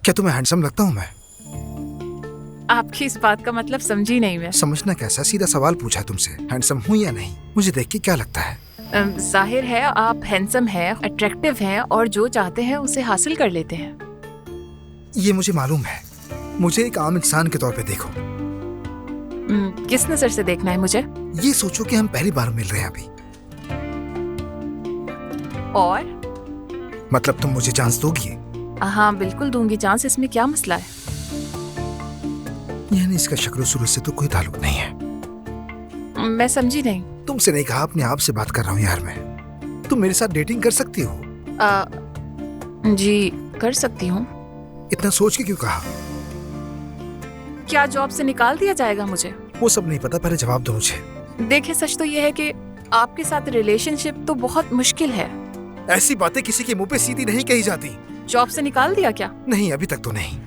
क्या तुम्हें हैंडसम लगता हूँ मैं? आपकी इस बात का मतलब समझी नहीं मैं। समझना कैसा, सीधा सवाल पूछा तुमसे, हैंडसम हूँ या नहीं? मुझे देख के क्या लगता है? जाहिर है आप हैंडसम हैं, अट्रैक्टिव हैं और जो चाहते हैं उसे हासिल कर लेते हैं। ये मुझे मालूम है। मुझे एक आम इंसान के तौर पे देखो। किस नजर से देखना है मुझे? ये सोचो कि हम पहली बार मिल रहे हैं अभी। और मतलब तुम मुझे चांस दोगी? हाँ बिल्कुल दूंगी चांस, इसमें क्या मसला है? यानी इसका शक्ल सूरत से तो कोई ताल्लुक नहीं है। मैं समझी नहीं। तुमसे नहीं कहा, अपने आप से बात कर रहा हूँ यार मैं। तुम मेरे साथ डेटिंग कर सकती हो? जी कर सकती हूँ। इतना सोच के क्यों कहा? क्या जॉब से निकाल दिया जाएगा मुझे? वो सब नहीं पता, पहले जवाब दो मुझे। देखिए सच तो ये है कि आपके साथ रिलेशनशिप तो बहुत मुश्किल है। ऐसी बातें किसी के मुंह पे सीधी नहीं कही जाती। जॉब से निकाल दिया क्या? नहीं, अभी तक तो नहीं।